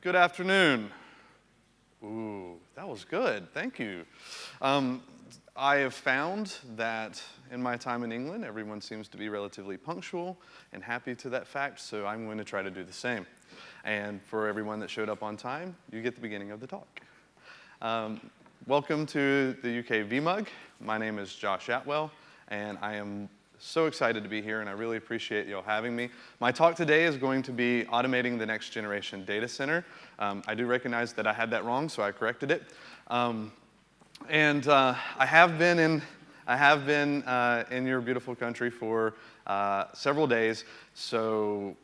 Good afternoon. Ooh, that was good. Thank you. I have found that in my time in England, everyone seems to be relatively punctual and happy to that fact, so I'm going to try to do the same. And for everyone that showed up on time, you get the beginning of the talk. Welcome to the UK VMUG. My name is Josh Atwell, and I am so excited to be here, and I really appreciate you all having me. My talk today is going to be automating the next generation data center. I do recognize that I had that wrong, so I corrected it. I have been in your beautiful country for several days, so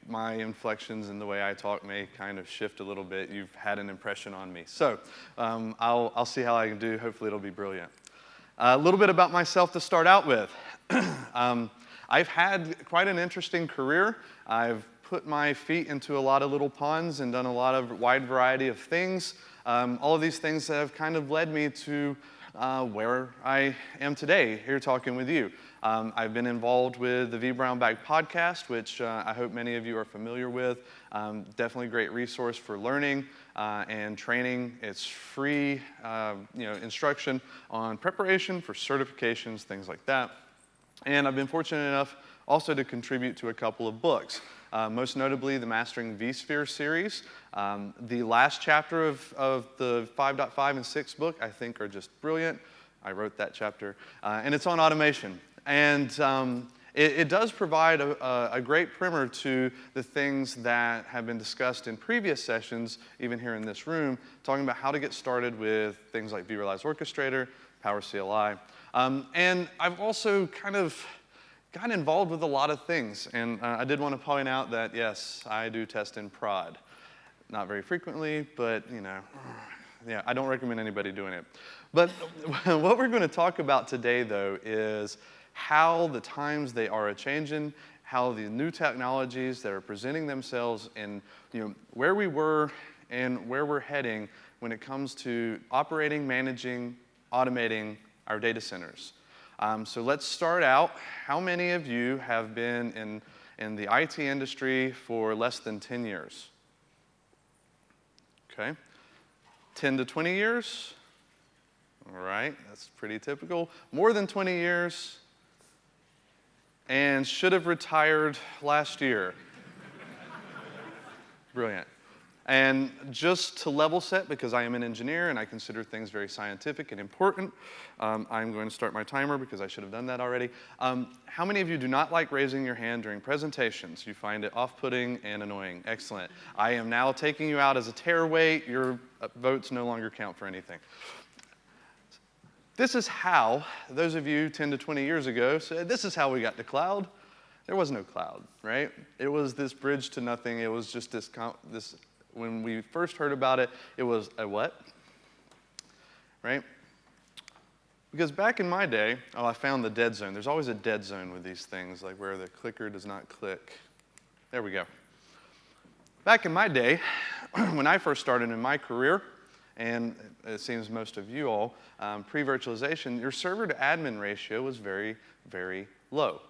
my inflections and the way I talk may kind of shift a little bit. You've had an impression on me. So I'll see how I can do. Hopefully it'll be brilliant. A little bit about myself to start out with. I've had quite an interesting career. I've put my feet into a lot of little ponds and done a lot of wide variety of things. All of these things have kind of led me to where I am today, here talking with you. I've been involved with the V Brown Bag podcast, which I hope many of you are familiar with. Definitely a great resource for learning and training. It's free instruction on preparation for certifications, things like that. And I've been fortunate enough also to contribute to a couple of books. Most notably, the Mastering vSphere series. The last chapter of the 5.5 and 6 book, I think, are just brilliant. I wrote that chapter. And it's on automation. And it does provide a great primer to the things that have been discussed in previous sessions, even here in this room, talking about how to get started with things like vRealize Orchestrator, Power CLI. And I've also kind of gotten involved with a lot of things. And I did want to point out that, yes, I do test in prod. Not very frequently, but, yeah, I don't recommend anybody doing it. But what we're going to talk about today, though, is how the times they are a-changing, how the new technologies that are presenting themselves, and where we were and where we're heading when it comes to operating, managing, automating our data centers. So let's start out. How many of you have been in the IT industry for less than 10 years? Okay. 10 to 20 years? All right, that's pretty typical. More than 20 years? And should have retired last year. Brilliant. And just to level set, because I am an engineer and I consider things very scientific and important, I'm going to start my timer because I should have done that already. How many of you do not like raising your hand during presentations? You find it off-putting and annoying. Excellent. I am now taking you out as a tearaway. Your votes no longer count for anything. This is how, those of you 10 to 20 years ago said, this is how we got to cloud. There was no cloud, right? It was this bridge to nothing. It was just this when we first heard about it, it was a what? Right? Because back in my day, I found the dead zone. There's always a dead zone with these things, like where the clicker does not click. There we go. Back in my day, when I first started in my career, and it seems most of you all, pre-virtualization, your server to admin ratio was very, very low.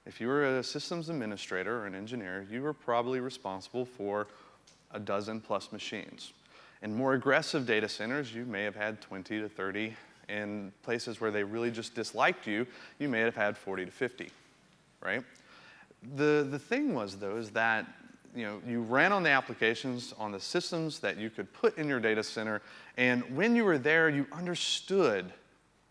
If you were a systems administrator or an engineer, you were probably responsible for a dozen plus machines. In more aggressive data centers, you may have had 20 to 30. In places where they really just disliked you, you may have had 40 to 50, right? The thing was, though, is that you ran on the applications on the systems that you could put in your data center, and when you were there, you understood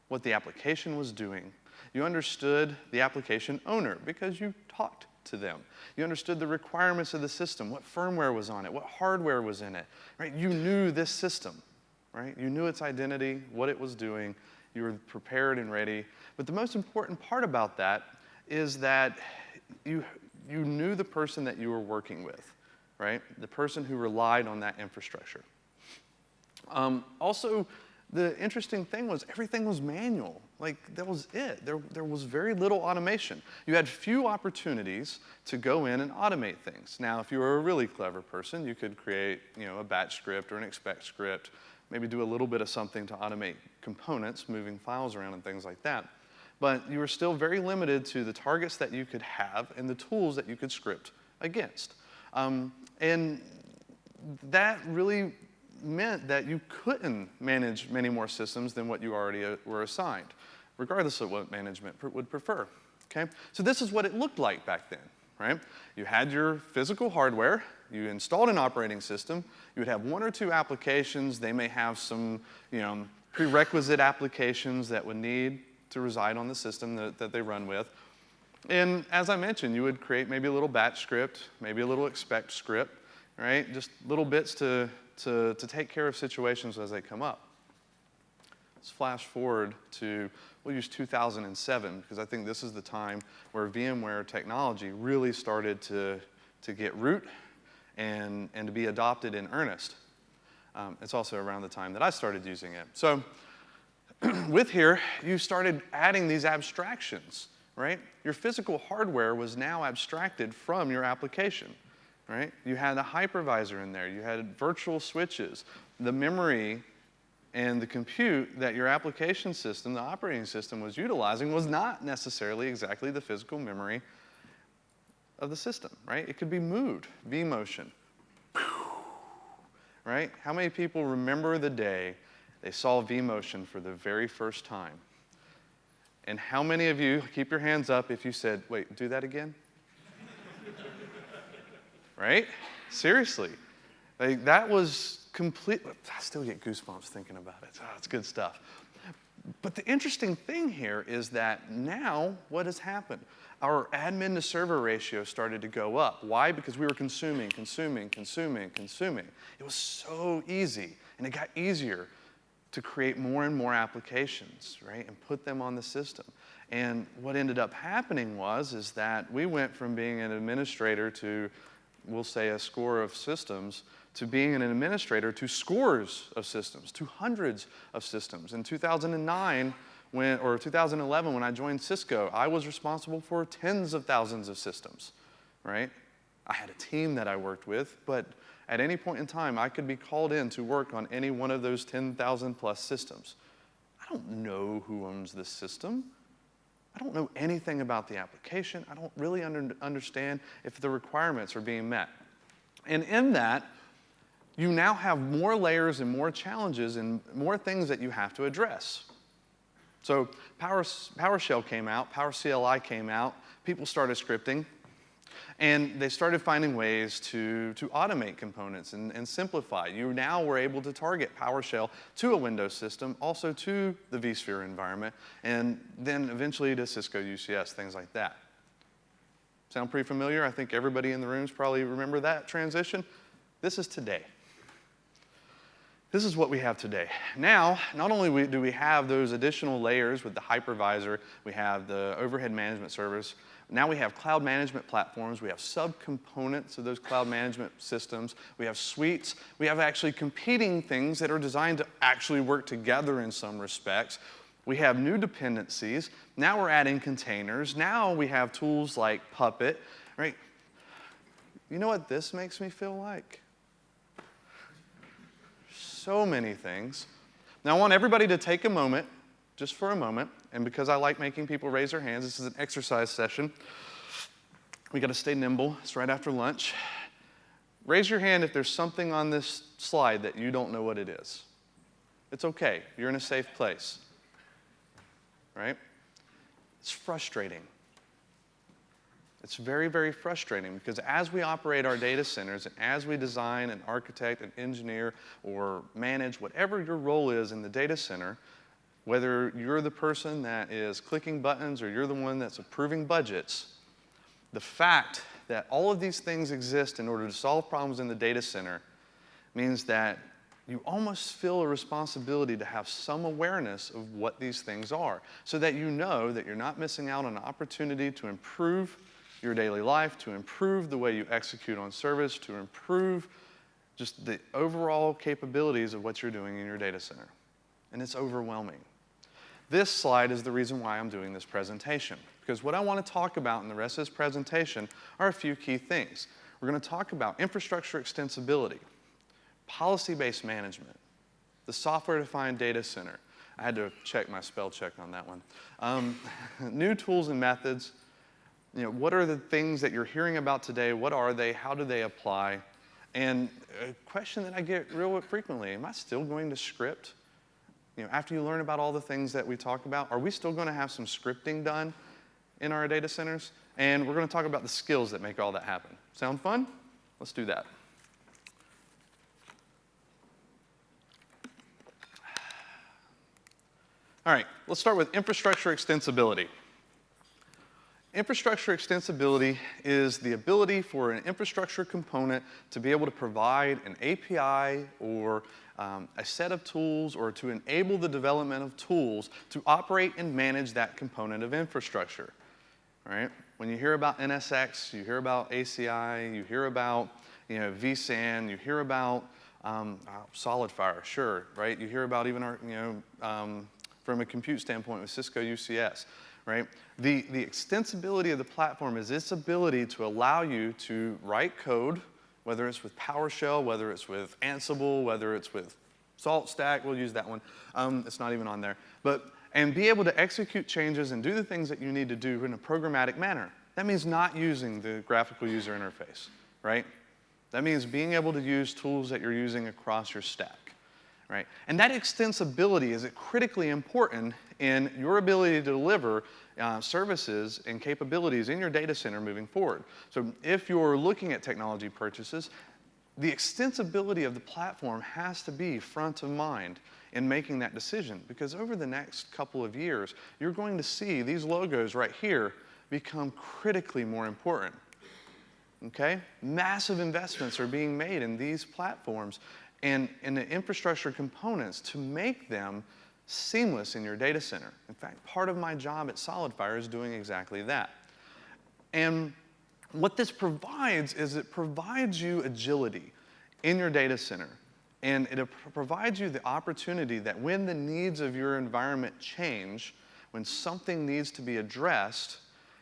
what the application was doing. You understood the application owner because you talked to them. You understood the requirements of the system, what firmware was on it, what hardware was in it, right? You knew this system, right? You knew its identity, what it was doing. You were prepared and ready. But the most important part about that is that you knew the person that you were working with, right? The person who relied on that infrastructure. Also, the interesting thing was everything was manual. Like, that was it. There was very little automation. You had few opportunities to go in and automate things. Now, if you were a really clever person, you could create a batch script or an expect script, maybe do a little bit of something to automate components, moving files around and things like that. But you were still very limited to the targets that you could have and the tools that you could script against. And that really meant that you couldn't manage many more systems than what you already were assigned, regardless of what management would prefer, okay? So this is what it looked like back then, right? You had your physical hardware, you installed an operating system, you would have one or two applications, they may have some, prerequisite applications that would need to reside on the system that they run with. And as I mentioned, you would create maybe a little batch script, maybe a little expect script, right? Just little bits to take care of situations as they come up. Let's flash forward to, we'll use 2007, because I think this is the time where VMware technology really started to get root and to be adopted in earnest. It's also around the time that I started using it. So with here, you started adding these abstractions, right? Your physical hardware was now abstracted from your application, right? You had a hypervisor in there. You had virtual switches. The memory and the compute that your application system, the operating system, was utilizing was not necessarily exactly the physical memory of the system, right? It could be moved, vMotion, right? How many people remember the day they saw vMotion for the very first time? And how many of you, keep your hands up if you said, wait, do that again? Right? Seriously. Like, that was complete. I still get goosebumps thinking about it. Oh, it's good stuff. But the interesting thing here is that now, what has happened? Our admin to server ratio started to go up. Why? Because we were consuming. It was so easy, and it got easier to create more and more applications, right, and put them on the system. And what ended up happening is that we went from being an administrator to, we'll say, a score of systems, to being an administrator to scores of systems, to hundreds of systems. In 2009, 2011, when I joined Cisco, I was responsible for tens of thousands of systems, right? I had a team that I worked with, but at any point in time, I could be called in to work on any one of those 10,000 plus systems. I don't know who owns this system. I don't know anything about the application. I don't really understand if the requirements are being met. And in that, you now have more layers and more challenges and more things that you have to address. So PowerShell came out, PowerCLI came out, people started scripting, and they started finding ways to automate components and simplify. You now were able to target PowerShell to a Windows system, also to the vSphere environment, and then eventually to Cisco UCS, things like that. Sound pretty familiar? I think everybody in the rooms probably remember that transition. This is today. This is what we have today. Now, not only do we have those additional layers with the hypervisor, we have the overhead management servers, now we have cloud management platforms, we have subcomponents of those cloud management systems, we have suites, we have actually competing things that are designed to actually work together in some respects. We have new dependencies, now we're adding containers, now we have tools like Puppet, right? You know what this makes me feel like? So many things. Now I want everybody to take a moment, just for a moment, and because I like making people raise their hands, this is an exercise session. We got to stay nimble. It's right after lunch. Raise your hand if there's something on this slide that you don't know what it is. It's okay. You're in a safe place. Right? It's frustrating. It's very, very frustrating because as we operate our data centers and as we design and architect and engineer or manage whatever your role is in the data center, whether you're the person that is clicking buttons or you're the one that's approving budgets, the fact that all of these things exist in order to solve problems in the data center means that you almost feel a responsibility to have some awareness of what these things are so that you know that you're not missing out on an opportunity to improve your daily life, to improve the way you execute on service, to improve just the overall capabilities of what you're doing in your data center. And it's overwhelming. This slide is the reason why I'm doing this presentation, because what I want to talk about in the rest of this presentation are a few key things. We're going to talk about infrastructure extensibility, policy-based management, the software-defined data center. I had to check my spell check on that one. New tools and methods. What are the things that you're hearing about today? What are they? How do they apply? And a question that I get real frequently, am I still going to script? After you learn about all the things that we talk about, are we still going to have some scripting done in our data centers? And we're going to talk about the skills that make all that happen. Sound fun? Let's do that. All right, let's start with infrastructure extensibility. Infrastructure extensibility is the ability for an infrastructure component to be able to provide an API or a set of tools, or to enable the development of tools to operate and manage that component of infrastructure. Right? When you hear about NSX, you hear about ACI, you hear about vSAN, you hear about SolidFire, sure, right? You hear about even our, from a compute standpoint with Cisco UCS. Right? The extensibility of the platform is its ability to allow you to write code, whether it's with PowerShell, whether it's with Ansible, whether it's with SaltStack, we'll use that one. It's not even on there. And be able to execute changes and do the things that you need to do in a programmatic manner. That means not using the graphical user interface, right? That means being able to use tools that you're using across your stack. Right? And that extensibility is critically important in your ability to deliver services and capabilities in your data center moving forward. So if you're looking at technology purchases, the extensibility of the platform has to be front of mind in making that decision, because over the next couple of years, you're going to see these logos right here become critically more important. Okay? Massive investments are being made in these platforms and in the infrastructure components to make them seamless in your data center. In fact, part of my job at SolidFire is doing exactly that. And what this provides is it provides you agility in your data center. And it provides you the opportunity that when the needs of your environment change, when something needs to be addressed,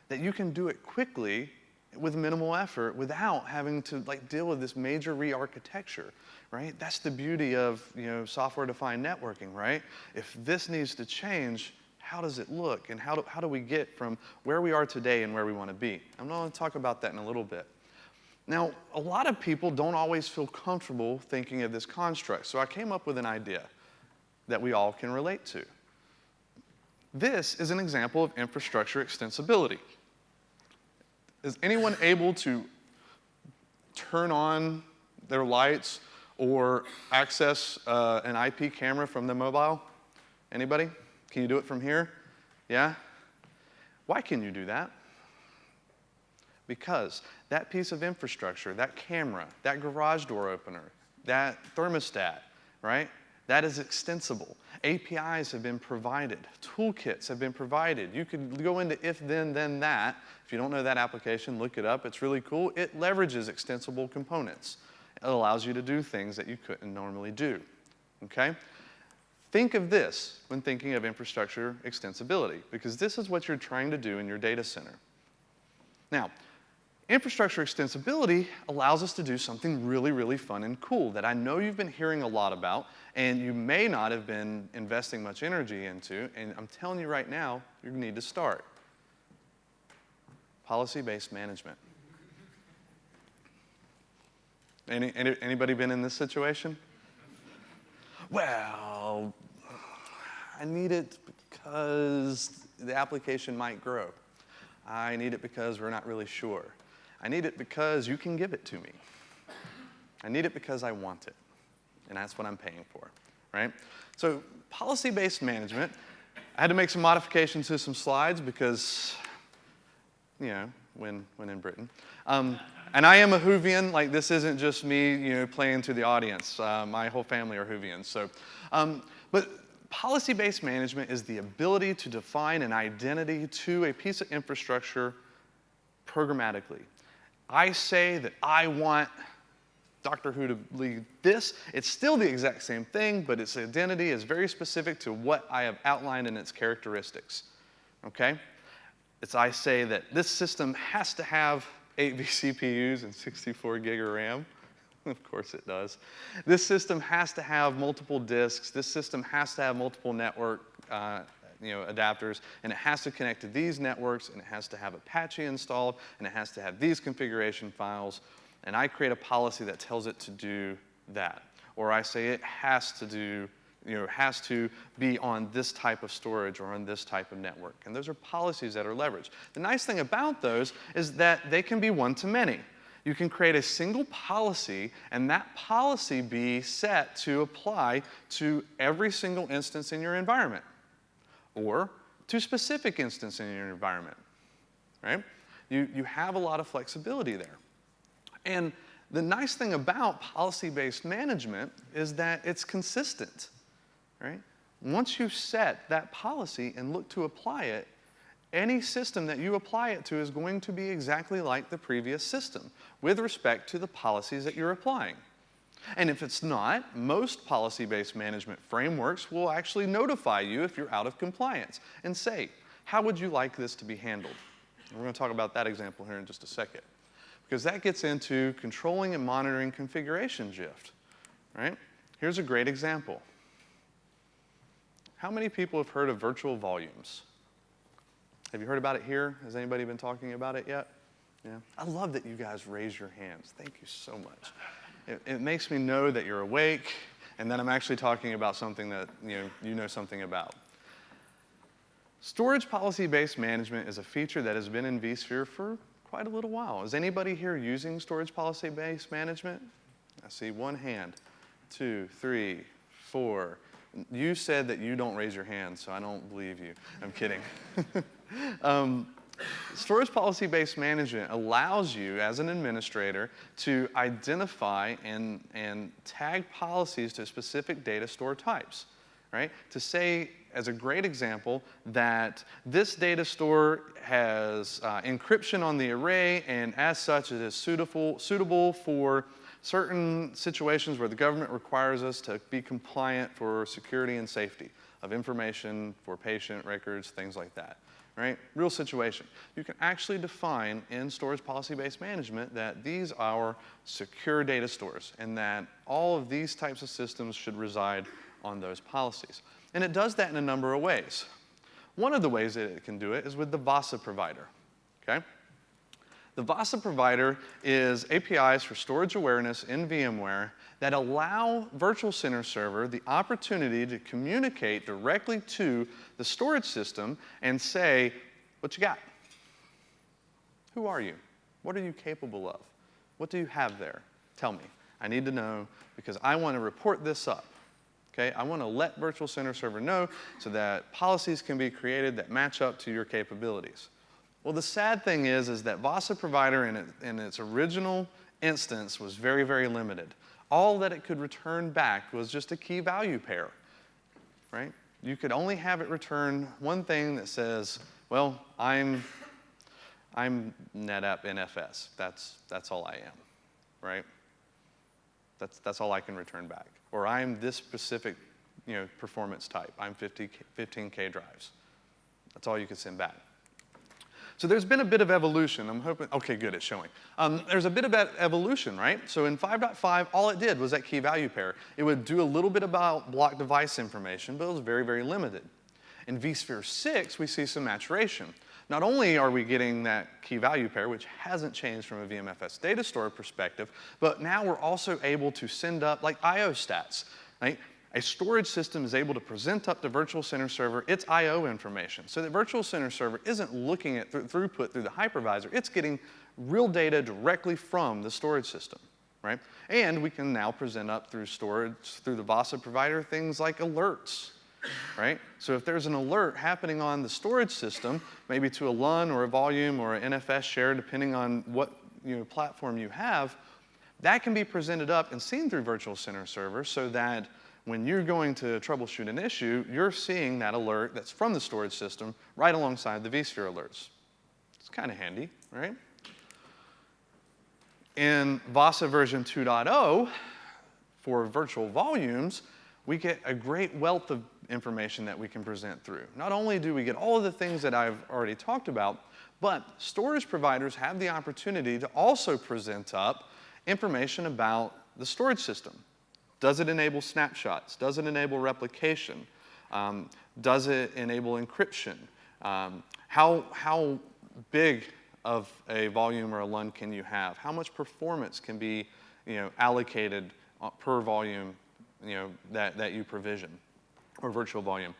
that you can do it quickly with minimal effort without having to deal with this major re-architecture, right? That's the beauty of software-defined networking, right? If this needs to change, how does it look? And how do we get from where we are today and where we want to be? I'm going to talk about that in a little bit. Now, a lot of people don't always feel comfortable thinking of this construct, so I came up with an idea that we all can relate to. This is an example of infrastructure extensibility. Is anyone able to turn on their lights or access an IP camera from the mobile? Anybody? Can you do it from here? Yeah? Why can you do that? Because that piece of infrastructure, that camera, that garage door opener, that thermostat, right? That is extensible. APIs have been provided. Toolkits have been provided. You could go into if, then that. If you don't know that application, look it up. It's really cool. It leverages extensible components. It allows you to do things that you couldn't normally do. Okay? Think of this when thinking of infrastructure extensibility, because this is what you're trying to do in your data center. Now, infrastructure extensibility allows us to do something really, really fun and cool that I know you've been hearing a lot about, and you may not have been investing much energy into, and I'm telling you right now, you need to start. Policy-based management. Anybody been in this situation? Well, I need it because the application might grow. I need it because we're not really sure. I need it because you can give it to me. I need it because I want it. And that's what I'm paying for, right? So policy-based management, I had to make some modifications to some slides because, when in Britain. And I am a Whovian. This isn't just me, playing to the audience. My whole family are Whovians. So, but policy-based management is the ability to define an identity to a piece of infrastructure programmatically. I say that I want Dr. Who to lead this. It's still the exact same thing, but its identity is very specific to what I have outlined in its characteristics. Okay? I say that this system has to have 8 vCPUs and 64 gig of RAM. Of course it does. This system has to have multiple disks. This system has to have multiple network adapters, and it has to connect to these networks, and it has to have Apache installed, and it has to have these configuration files. and I create a policy that tells it to do that. Or I say it has to do, has to be on this type of storage or on this type of network. And those are policies that are leveraged. The nice thing about those is that they can be one-to-many. You can create a single policy, and that policy be set to apply to every single instance in your environment, or to specific instance in your environment, right? You have a lot of flexibility there. And the nice thing about policy-based management is that it's consistent, right? Once you set that policy and look to apply it, any system that you apply it to is going to be exactly like the previous system with respect to the policies that you're applying. And if it's not, most policy-based management frameworks will actually notify you if you're out of compliance and say, how would you like this to be handled? And we're going to talk about that example here in just a second, because that gets into controlling and monitoring configuration drift, right? Here's a great example. How many people have heard of virtual volumes? Have you heard about it here? Has anybody been talking about it yet? Yeah. I love that you guys raise your hands. Thank you so much. It makes me know that you're awake and that I'm actually talking about something that you know something about. Storage policy-based management is a feature that has been in vSphere for quite a little while. Is anybody here using storage policy-based management? I see one hand, 2, 3, 4. You said that you don't raise your hand, so I don't believe you. I'm kidding. Storage policy-based management allows you, as an administrator, to identify and tag policies to specific data store types, right? To say, as a great example, that this data store has encryption on the array, and as such, it is suitable for certain situations where the government requires us to be compliant for security and safety of information for patient records, things like that, right? Real situation. You can actually define in storage policy-based management that these are secure data stores and that all of these types of systems should reside on those policies. And it does that in a number of ways. One of the ways that it can do it is with the VASA provider, okay? The VASA provider is APIs for storage awareness in VMware that allow Virtual Center Server the opportunity to communicate directly to the storage system and say, what you got? Who are you? What are you capable of? What do you have there? Tell me. I need to know because I want to report this up. Okay? I want to let Virtual Center Server know so that policies can be created that match up to your capabilities. Well, the sad thing is that VASA provider in its original instance was very, very limited. All that it could return back was just a key value pair, right? You could only have it return one thing that says, well, I'm NetApp NFS. That's all I am, right? That's all I can return back. Or I'm this specific, performance type. I'm 15K drives. That's all you could send back. So there's been a bit of evolution. I'm hoping, okay, good, it's showing. There's a bit of evolution, right? So in 5.5, all it did was that key value pair. It would do a little bit about block device information, but it was very, very limited. In vSphere 6, we see some maturation. Not only are we getting that key value pair, which hasn't changed from a VMFS data store perspective, but now we're also able to send up like I/O stats, right? A storage system is able to present up to Virtual Center Server its I/O information so that Virtual Center Server isn't looking at throughput through the hypervisor. It's getting real data directly from the storage system, right? And we can now present up through storage, through the VASA provider, things like alerts, right? So if there's an alert happening on the storage system, maybe to a LUN or a volume or an NFS share, depending on what platform you have, that can be presented up and seen through Virtual Center Server so that when you're going to troubleshoot an issue, you're seeing that alert that's from the storage system right alongside the vSphere alerts. It's kind of handy, right? In VASA version 2.0, for virtual volumes, we get a great wealth of information that we can present through. Not only do we get all of the things that I've already talked about, but storage providers have the opportunity to also present up information about the storage system. Does it enable snapshots? Does it enable replication? Does it enable encryption? How big of a volume or a LUN can you have? How much performance can be, allocated per volume, that you provision, or virtual volume?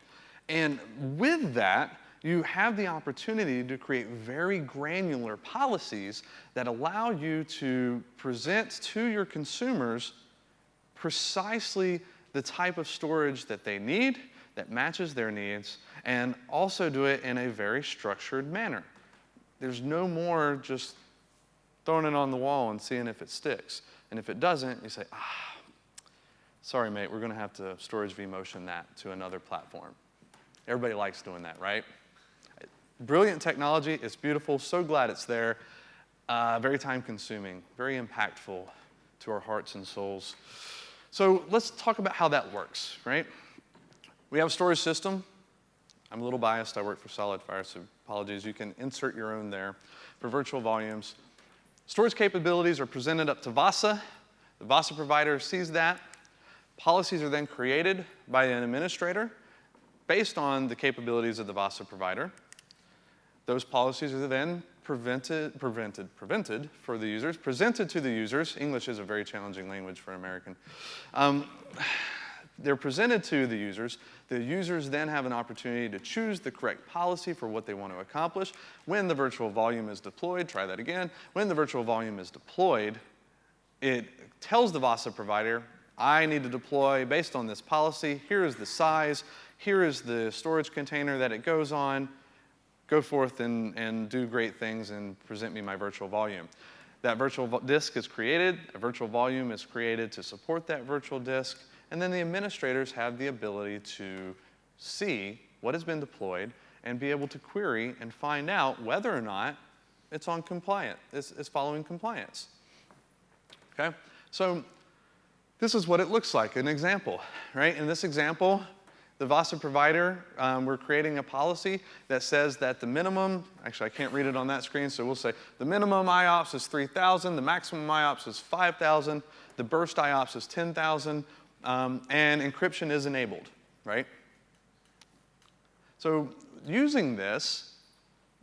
And with that, you have the opportunity to create very granular policies that allow you to present to your consumers precisely the type of storage that they need, that matches their needs, and also do it in a very structured manner. There's no more just throwing it on the wall and seeing if it sticks. And if it doesn't, you say, sorry, mate, we're going to have to storage vMotion that to another platform. Everybody likes doing that, right? Brilliant technology. It's beautiful. So glad it's there. Very time-consuming, very impactful to our hearts and souls. So let's talk about how that works, right? We have a storage system. I'm a little biased. I work for SolidFire, so apologies. You can insert your own there for virtual volumes. Storage capabilities are presented up to VASA. The VASA provider sees that. Policies are then created by an administrator based on the capabilities of the VASA provider. Those policies are then prevented for the users, presented to the users. English is a very challenging language for an American. They're presented to the users. The users then have an opportunity to choose the correct policy for what they want to accomplish. When the virtual volume is deployed, try that again. When the virtual volume is deployed, it tells the VASA provider, I need to deploy based on this policy. Here is the size. Here is the storage container that it goes on. Go forth and do great things and present me my virtual volume. That virtual disk is created. A virtual volume is created to support that virtual disk. And then the administrators have the ability to see what has been deployed and be able to query and find out whether or not it's on compliant, it's following compliance. Okay? So this is what it looks like, an example, right? In this example, the VASA provider, we're creating a policy that says that the minimum, actually I can't read it on that screen, so we'll say the minimum IOPS is 3,000, the maximum IOPS is 5,000, the burst IOPS is 10,000, and encryption is enabled, right? So using this,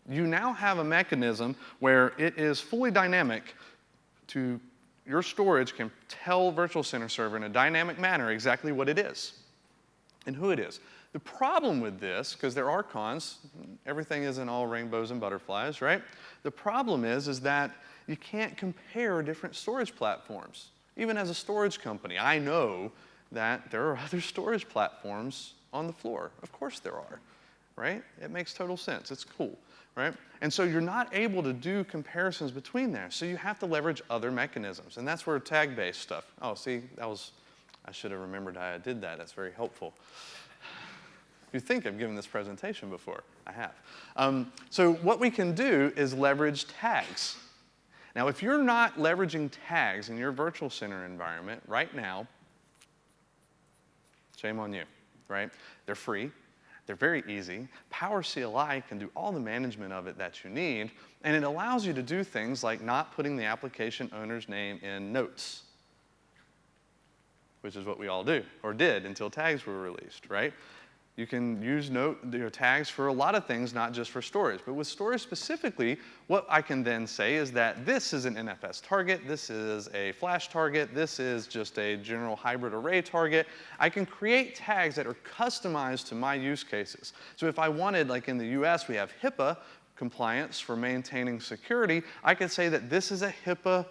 you now have a mechanism where it is fully dynamic to your storage can tell Virtual Center Server in a dynamic manner exactly what it is and who it is. The problem with this, because there are cons, everything isn't all rainbows and butterflies, right? The problem is that you can't compare different storage platforms. Even as a storage company, I know that there are other storage platforms on the floor. Of course there are, right? It makes total sense. It's cool, right? And so you're not able to do comparisons between there. So you have to leverage other mechanisms. And that's where tag-based stuff. Oh, see, I should have remembered how I did that. That's very helpful. You'd think I've given this presentation before. I have. So what we can do is leverage tags. Now, if you're not leveraging tags in your Virtual Center environment right now, shame on you, right? They're free. They're very easy. Power CLI can do all the management of it that you need, and it allows you to do things like not putting the application owner's name in notes, which is what we all do, or did until tags were released, right? You can use tags for a lot of things, not just for storage. But with storage specifically, what I can then say is that this is an NFS target, this is a flash target, this is just a general hybrid array target. I can create tags that are customized to my use cases. So if I wanted, like in the US, we have HIPAA compliance for maintaining security, I could say that this is a HIPAA,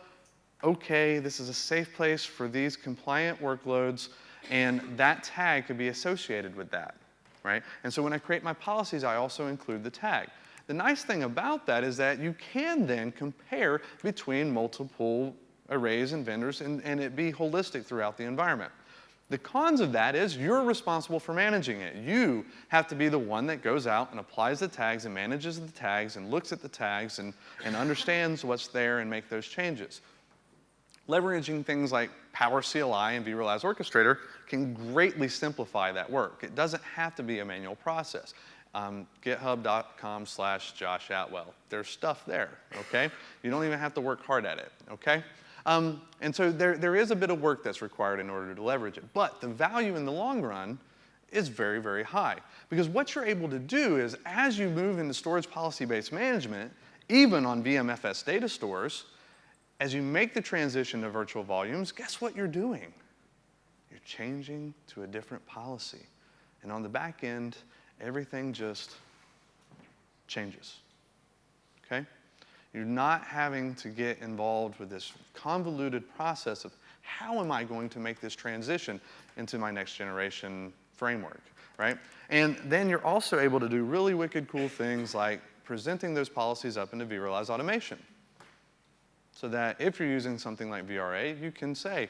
okay, this is a safe place for these compliant workloads, and that tag could be associated with that. Right? And so when I create my policies, I also include the tag. The nice thing about that is that you can then compare between multiple arrays and vendors and it be holistic throughout the environment. The cons of that is you're responsible for managing it. You have to be the one that goes out and applies the tags and manages the tags and looks at the tags and understands what's there and make those changes. Leveraging things like Power CLI and vRealize Orchestrator can greatly simplify that work. It doesn't have to be a manual process. GitHub.com/Josh Atwell. There's stuff there, okay? You don't even have to work hard at it, okay? And so there is a bit of work that's required in order to leverage it. But the value in the long run is very, very high. Because what you're able to do is, as you move into storage policy-based management, even on VMFS data stores, as you make the transition to virtual volumes, guess what you're doing? You're changing to a different policy. And on the back end, everything just changes, okay? You're not having to get involved with this convoluted process of how am I going to make this transition into my next generation framework, right? And then you're also able to do really wicked cool things like presenting those policies up into vRealize automation. So that if you're using something like VRA, you can say,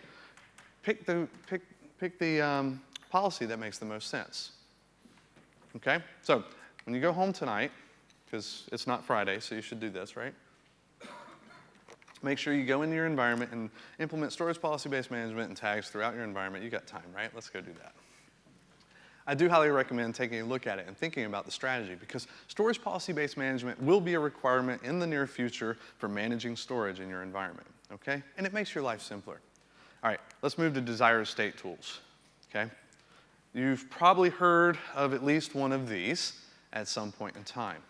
pick the policy that makes the most sense. Okay? So when you go home tonight, because it's not Friday, so you should do this, right? Make sure you go into your environment and implement storage policy-based management and tags throughout your environment. You got time, right? Let's go do that. I do highly recommend taking a look at it and thinking about the strategy, because storage policy-based management will be a requirement in the near future for managing storage in your environment, okay? And it makes your life simpler. All right, let's move to desired state tools, okay? You've probably heard of at least one of these at some point in time.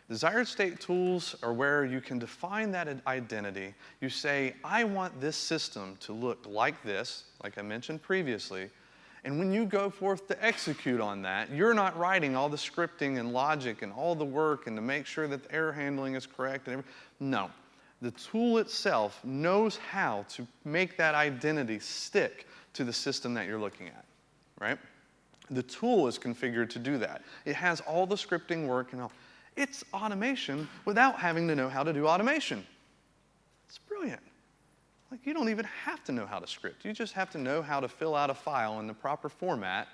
Desired state tools are where you can define that identity. You say, I want this system to look like this, like I mentioned previously, and when you go forth to execute on that, you're not writing all the scripting and logic and all the work and to make sure that the error handling is correct and everything. No. The tool itself knows how to make that identity stick to the system that you're looking at, right? The tool is configured to do that. It has all the scripting work and all. It's automation without having to know how to do automation. It's brilliant. Like, you don't even have to know how to script. You just have to know how to fill out a file in the proper format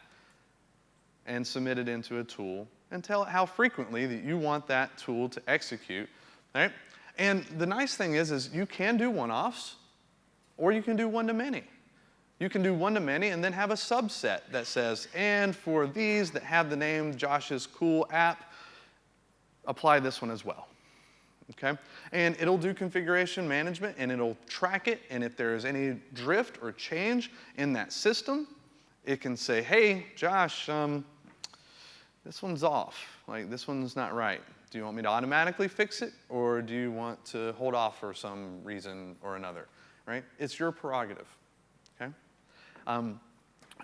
and submit it into a tool and tell it how frequently that you want that tool to execute, right? And the nice thing is you can do one-offs or you can do one-to-many. You can do one-to-many and then have a subset that says, and for these that have the name Josh's Cool app, apply this one as well, okay? And it'll do configuration management, and it'll track it, and if there's any drift or change in that system, it can say, hey, Josh, this one's off. Like, this one's not right. Do you want me to automatically fix it, or do you want to hold off for some reason or another, right? It's your prerogative, okay?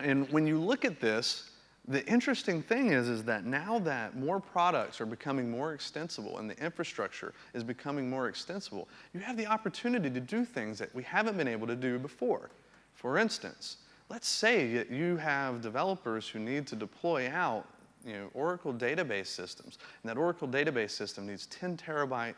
And when you look at this, the interesting thing is that now that more products are becoming more extensible and the infrastructure is becoming more extensible, you have the opportunity to do things that we haven't been able to do before. For instance, let's say that you have developers who need to deploy out, Oracle database systems, and that Oracle database system needs 10 terabytes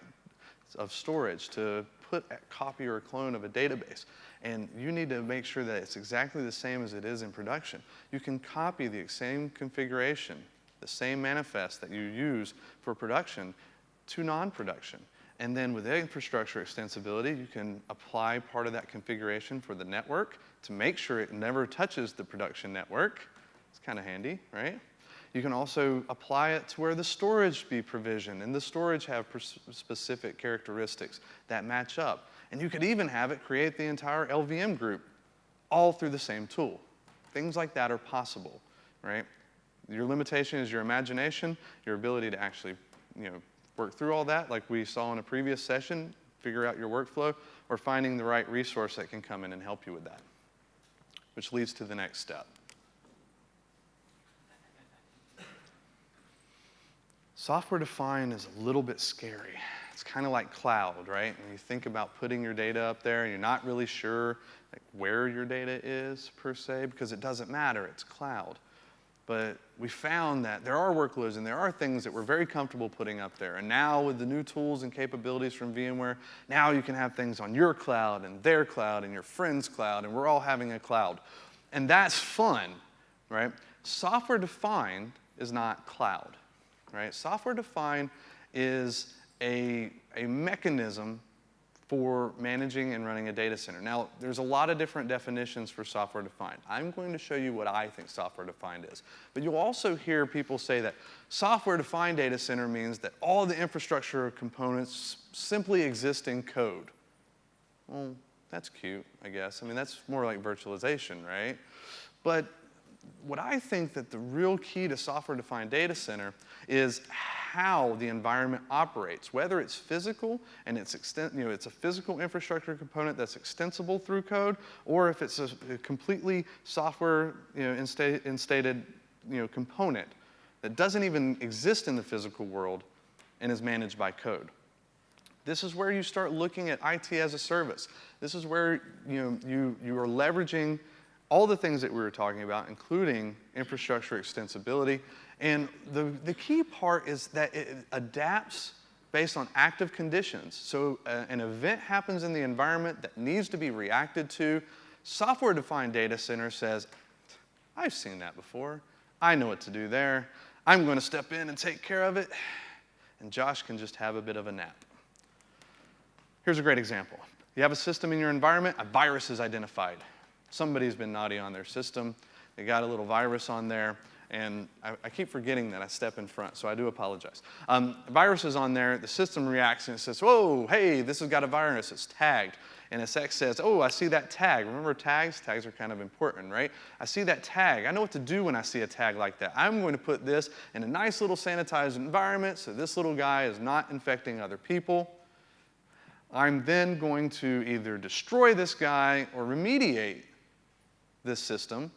of storage to put a copy or a clone of a database. And you need to make sure that it's exactly the same as it is in production. You can copy the same configuration, the same manifest that you use for production to non-production. And then with infrastructure extensibility, you can apply part of that configuration for the network to make sure it never touches the production network. It's kind of handy, right? You can also apply it to where the storage be provisioned, and the storage have specific characteristics that match up. And you could even have it create the entire LVM group all through the same tool. Things like that are possible, right? Your limitation is your imagination, your ability to actually, work through all that, like we saw in a previous session, figure out your workflow, or finding the right resource that can come in and help you with that, which leads to the next step. Software-defined is a little bit scary. It's kind of like cloud, right? When you think about putting your data up there, and you're not really sure where your data is, per se, because it doesn't matter, it's cloud. But we found that there are workloads and there are things that we're very comfortable putting up there. And now with the new tools and capabilities from VMware, now you can have things on your cloud and their cloud and your friend's cloud, and we're all having a cloud. And that's fun, right? Software-defined is not cloud. Right? Software-defined is a mechanism for managing and running a data center. Now, there's a lot of different definitions for software-defined. I'm going to show you what I think software-defined is. But you'll also hear people say that software-defined data center means that all the infrastructure components simply exist in code. Well, that's cute, I guess. I mean, that's more like virtualization, right? But what I think that the real key to software-defined data center is how the environment operates, whether it's physical and it's a physical infrastructure component that's extensible through code, or if it's a completely software instated component that doesn't even exist in the physical world and is managed by code. This is where you start looking at IT as a service. This is where you are leveraging all the things that we were talking about, including infrastructure extensibility. And the key part is that it adapts based on active conditions. So an event happens in the environment that needs to be reacted to. Software-defined data center says, I've seen that before. I know what to do there. I'm going to step in and take care of it. And Josh can just have a bit of a nap. Here's a great example. You have a system in your environment, a virus is identified. Somebody's been naughty on their system. They got a little virus on there, and I keep forgetting that I step in front, so I do apologize. The virus is on there, the system reacts and it says, whoa, hey, this has got a virus, it's tagged. And SX says, oh, I see that tag. Remember tags? Tags are kind of important, right? I see that tag. I know what to do when I see a tag like that. I'm going to put this in a nice little sanitized environment so this little guy is not infecting other people. I'm then going to either destroy this guy or remediate this system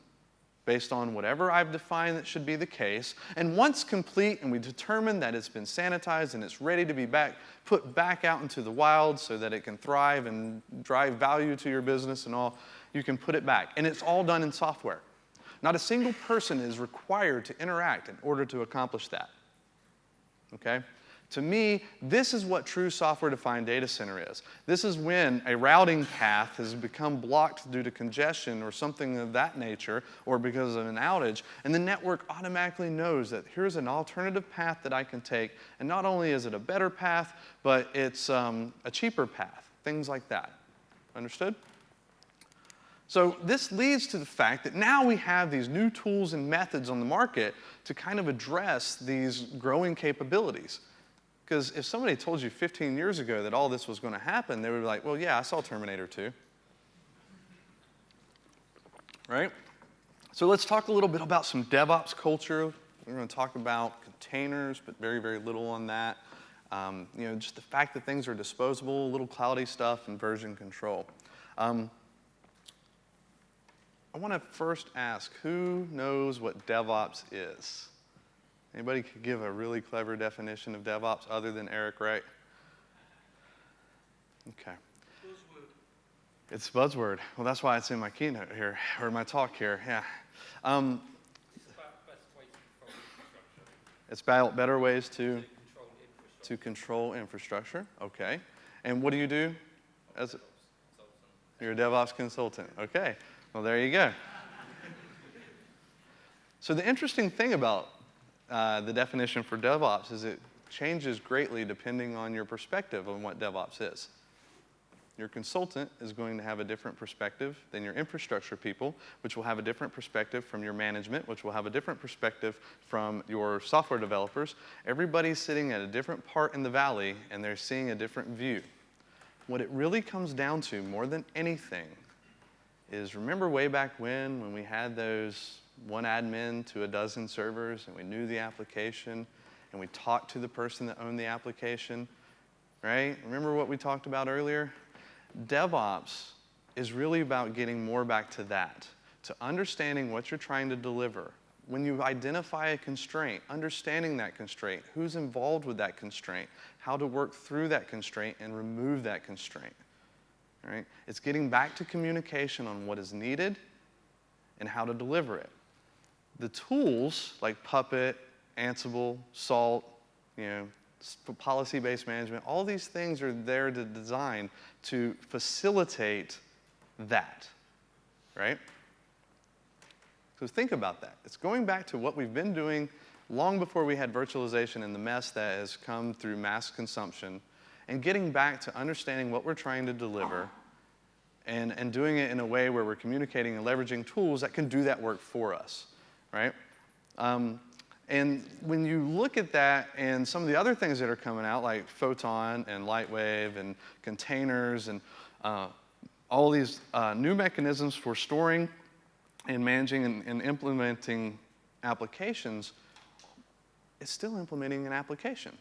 based on whatever I've defined that should be the case. And once complete and we determine that it's been sanitized and it's ready to be put back out into the wild so that it can thrive and drive value to your business and all, you can put it back. And it's all done in software. Not a single person is required to interact in order to accomplish that. Okay? To me, this is what true software-defined data center is. This is when a routing path has become blocked due to congestion or something of that nature, or because of an outage, and the network automatically knows that here's an alternative path that I can take, and not only is it a better path, but it's a cheaper path, things like that. Understood? So this leads to the fact that now we have these new tools and methods on the market to kind of address these growing capabilities. Because if somebody told you 15 years ago that all this was going to happen, they would be like, well, yeah, I saw Terminator 2. Right? So let's talk a little bit about some DevOps culture. We're going to talk about containers, but very, very little on that. Just the fact that things are disposable, a little cloudy stuff, and version control. I want to first ask, who knows what DevOps is? Anybody could give a really clever definition of DevOps other than Eric Wright? Okay. Buzzword. It's buzzword. Well, that's why it's in my keynote here, or my talk here, yeah. It's about better ways to control infrastructure. Okay. And what do you do? You're a DevOps consultant. Okay. Well, there you go. So the interesting thing about the definition for DevOps is it changes greatly depending on your perspective on what DevOps is. Your consultant is going to have a different perspective than your infrastructure people, which will have a different perspective from your management, which will have a different perspective from your software developers. Everybody's sitting at a different part in the valley, and they're seeing a different view. What it really comes down to, more than anything, is remember way back when we had those one admin to a dozen servers, and we knew the application, and we talked to the person that owned the application, right? Remember what we talked about earlier? DevOps is really about getting more back to that, to understanding what you're trying to deliver. When you identify a constraint, understanding that constraint, who's involved with that constraint, how to work through that constraint and remove that constraint, right? It's getting back to communication on what is needed and how to deliver it. The tools like Puppet, Ansible, Salt, policy-based management, all these things are there to design to facilitate that, right? So think about that. It's going back to what we've been doing long before we had virtualization and the mess that has come through mass consumption, and getting back to understanding what we're trying to deliver and doing it in a way where we're communicating and leveraging tools that can do that work for us, right? And when you look at that and some of the other things that are coming out, like Photon and Lightwave and containers and all these new mechanisms for storing and managing and implementing applications, it's still implementing an application,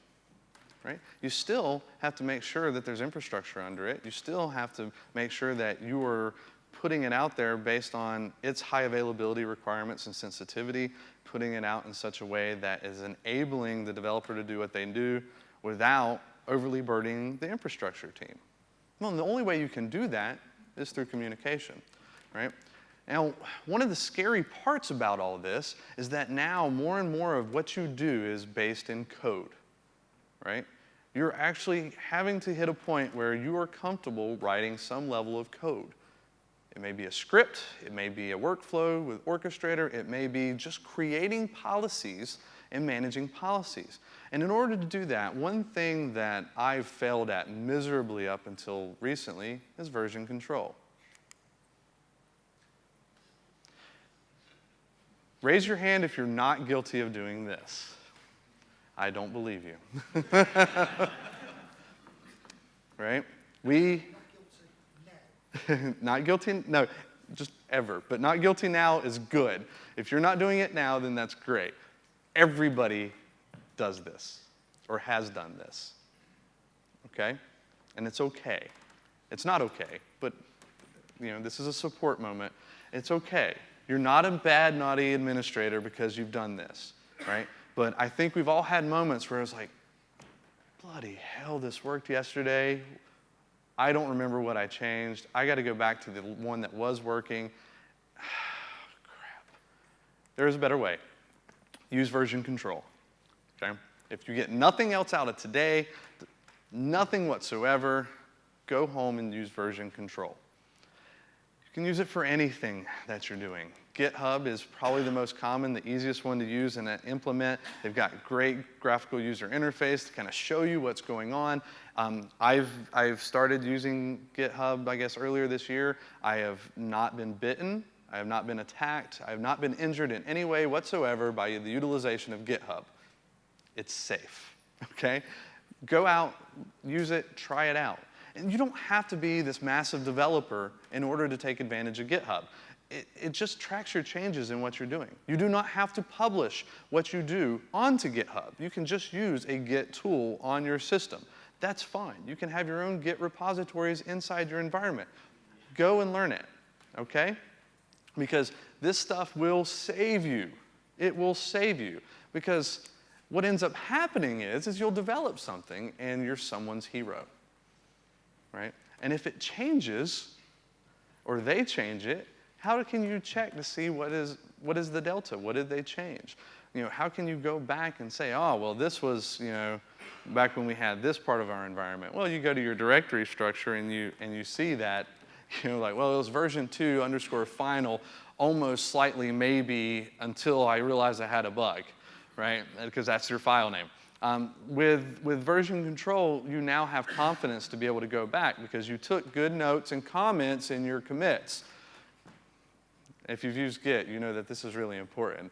right? You still have to make sure that there's infrastructure under it. You still have to make sure that you are putting it out there based on its high availability requirements and sensitivity, putting it out in such a way that is enabling the developer to do what they do without overly burdening the infrastructure team. Well, the only way you can do that is through communication, right? Now, one of the scary parts about all this is that now more and more of what you do is based in code, right? You're actually having to hit a point where you are comfortable writing some level of code. It may be a script, it may be a workflow with Orchestrator, it may be just creating policies and managing policies. And in order to do that, one thing that I've failed at miserably up until recently is version control. Raise your hand if you're not guilty of doing this. I don't believe you. Right? Not guilty, no, just ever. But not guilty now is good. If you're not doing it now, then that's great. Everybody does this or has done this. Okay? And it's okay. It's not okay, but this is a support moment. It's okay. You're not a bad, naughty administrator because you've done this, right? But I think we've all had moments where it's like, bloody hell, this worked yesterday. I don't remember what I changed. I got to go back to the one that was working. Crap. There is a better way. Use version control, okay? If you get nothing else out of today, nothing whatsoever, go home and use version control. You can use it for anything that you're doing. GitHub is probably the most common, the easiest one to use and implement. They've got great graphical user interface to kind of show you what's going on. I've started using GitHub, I guess, earlier this year. I have not been bitten. I have not been attacked. I have not been injured in any way whatsoever by the utilization of GitHub. It's safe, okay? Go out, use it, try it out. And you don't have to be this massive developer in order to take advantage of GitHub. It just tracks your changes in what you're doing. You do not have to publish what you do onto GitHub. You can just use a Git tool on your system. That's fine. You can have your own Git repositories inside your environment. Go and learn it, okay? Because this stuff will save you. It will save you. Because what ends up happening is you'll develop something and you're someone's hero. Right? And if it changes, or they change it, how can you check to see what is the delta? What did they change? How can you go back and say, oh, well, this was, back when we had this part of our environment. Well, you go to your directory structure and you see that, like, well, it was version 2_final, almost slightly maybe until I realized I had a bug, right? Because that's your file name. With version control, you now have confidence to be able to go back because you took good notes and comments in your commits. If you've used Git, you know that this is really important.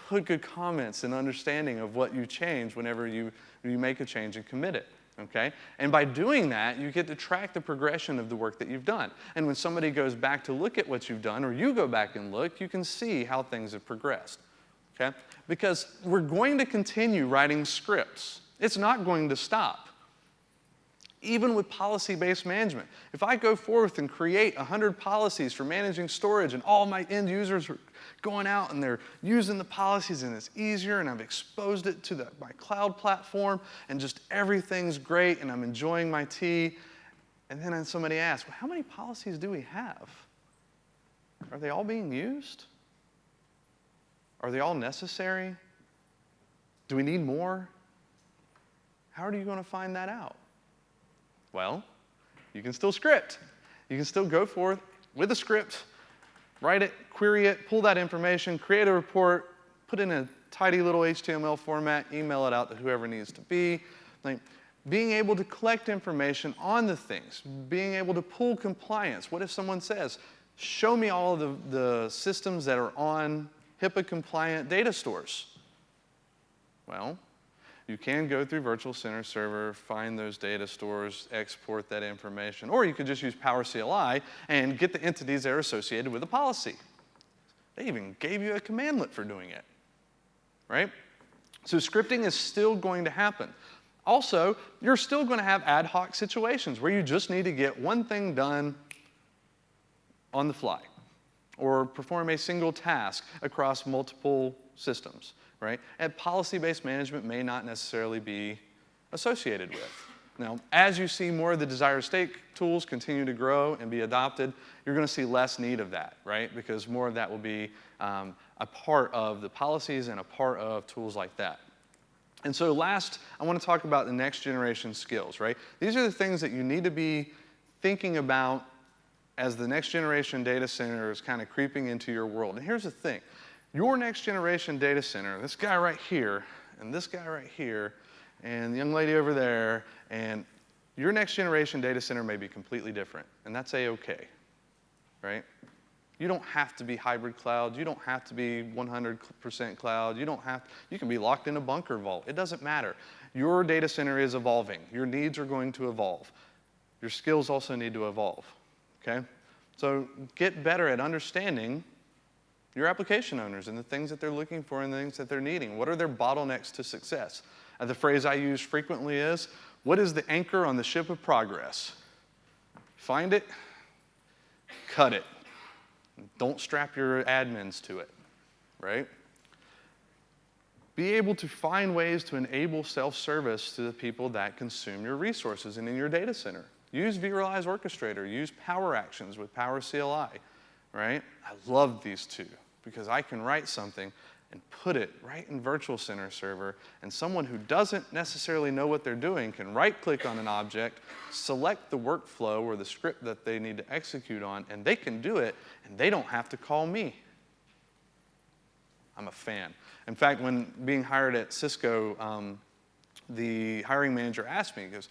Put good comments and understanding of what you change whenever you make a change and commit it, okay? And by doing that, you get to track the progression of the work that you've done. And when somebody goes back to look at what you've done, or you go back and look, you can see how things have progressed. Okay? Because we're going to continue writing scripts. It's not going to stop. Even with policy-based management. If I go forth and create 100 policies for managing storage and all my end users are going out and they're using the policies and it's easier and I've exposed it to my cloud platform and just everything's great and I'm enjoying my tea, and then somebody asks, well, how many policies do we have? Are they all being used? Are they all necessary? Do we need more? How are you going to find that out? Well, you can still script. You can still go forth with a script, write it, query it, pull that information, create a report, put it in a tidy little HTML format, email it out to whoever needs to be. Like, being able to collect information on the things, being able to pull compliance. What if someone says, show me all of the systems that are on HIPAA-compliant data stores? Well, You can go through Virtual Center Server, find those data stores, export that information, or you could just use Power CLI and get the entities that are associated with the policy. They even gave you a commandlet for doing it, right? So scripting is still going to happen. Also, you're still going to have ad hoc situations where you just need to get one thing done on the fly or perform a single task across multiple systems, right? And policy-based management may not necessarily be associated with. Now, as you see more of the desired state tools continue to grow and be adopted, you're going to see less need of that, right? Because more of that will be a part of the policies and a part of tools like that. And so last, I want to talk about the next generation skills, right? These are the things that you need to be thinking about as the next generation data center is kind of creeping into your world. And here's the thing. Your next generation data center, this guy right here, and this guy right here, and the young lady over there, and your next generation data center may be completely different, and that's A-okay, right? You don't have to be hybrid cloud. You don't have to be 100% cloud. You can be locked in a bunker vault. It doesn't matter. Your data center is evolving. Your needs are going to evolve. Your skills also need to evolve, okay? So get better at understanding your application owners and the things that they're looking for and the things that they're needing. What are their bottlenecks to success? The phrase I use frequently is, what is the anchor on the ship of progress? Find it, cut it. Don't strap your admins to it, right? Be able to find ways to enable self-service to the people that consume your resources and in your data center. Use vRealize Orchestrator. Use Power Actions with Power CLI, right? I love these two because I can write something and put it right in Virtual Center Server, and someone who doesn't necessarily know what they're doing can right-click on an object, select the workflow or the script that they need to execute on, and they can do it, and they don't have to call me. I'm a fan. In fact, when being hired at Cisco, the hiring manager asked me, he goes,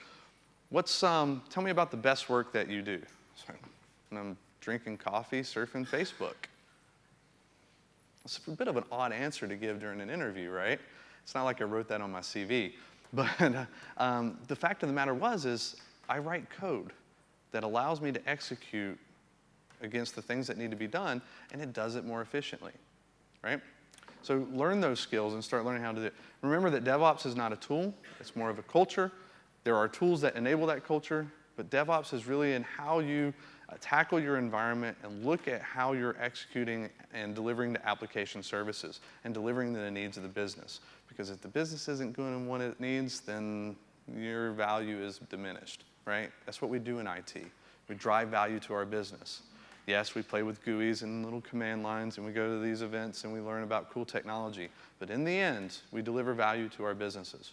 tell me about the best work that you do. So, and I'm drinking coffee, surfing Facebook. It's a bit of an odd answer to give during an interview, right? It's not like I wrote that on my CV. But the fact of the matter is I write code that allows me to execute against the things that need to be done, and it does it more efficiently, right? So learn those skills and start learning how to do it. Remember that DevOps is not a tool. It's more of a culture. There are tools that enable that culture, but DevOps is really in how you tackle your environment and look at how you're executing and delivering the application services and delivering to the needs of the business. Because if the business isn't doing what it needs, then your value is diminished, right? That's what we do in IT. We drive value to our business. Yes, we play with GUIs and little command lines, and we go to these events and we learn about cool technology. But in the end, we deliver value to our businesses.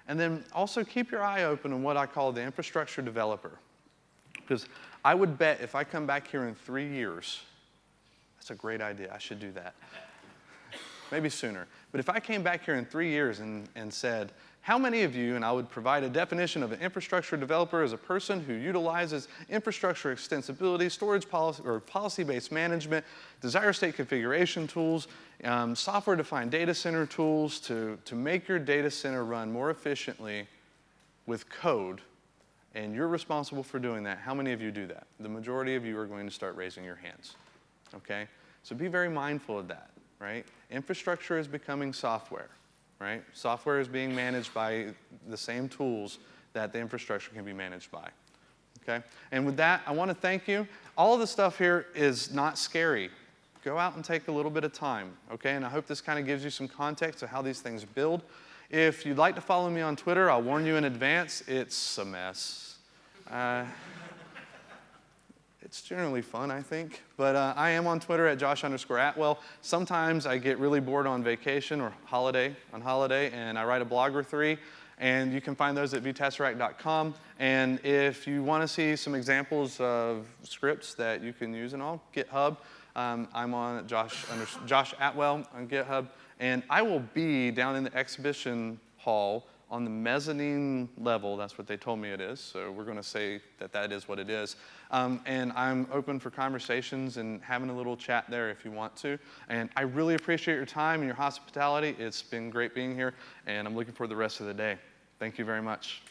And then also keep your eye open on what I call the infrastructure developer. Because I would bet if I come back here in 3 years, that's a great idea, I should do that. Maybe sooner. But if I came back here in 3 years and said, how many of you, and I would provide a definition of an infrastructure developer as a person who utilizes infrastructure extensibility, storage policy, or policy-based management, desired state configuration tools, software-defined data center tools to make your data center run more efficiently with code, and you're responsible for doing that, how many of you do that? The majority of you are going to start raising your hands, okay? So be very mindful of that, right? Infrastructure is becoming software, right? Software is being managed by the same tools that the infrastructure can be managed by, okay? And with that, I want to thank you. All of the stuff here is not scary. Go out and take a little bit of time, okay? And I hope this kind of gives you some context of how these things build. If you'd like to follow me on Twitter, I'll warn you in advance, it's a mess. It's generally fun, I think. But I am on Twitter at Josh_Atwell. Sometimes I get really bored on vacation or on holiday, and I write a blog or three. And you can find those at vtesseract.com. And if you want to see some examples of scripts that you can use and all, GitHub. I'm on Josh Atwell on GitHub. And I will be down in the exhibition hall on the mezzanine level. That's what they told me it is, so we're going to say that that is what it is. And I'm open for conversations and having a little chat there if you want to. And I really appreciate your time and your hospitality. It's been great being here, and I'm looking forward to the rest of the day. Thank you very much.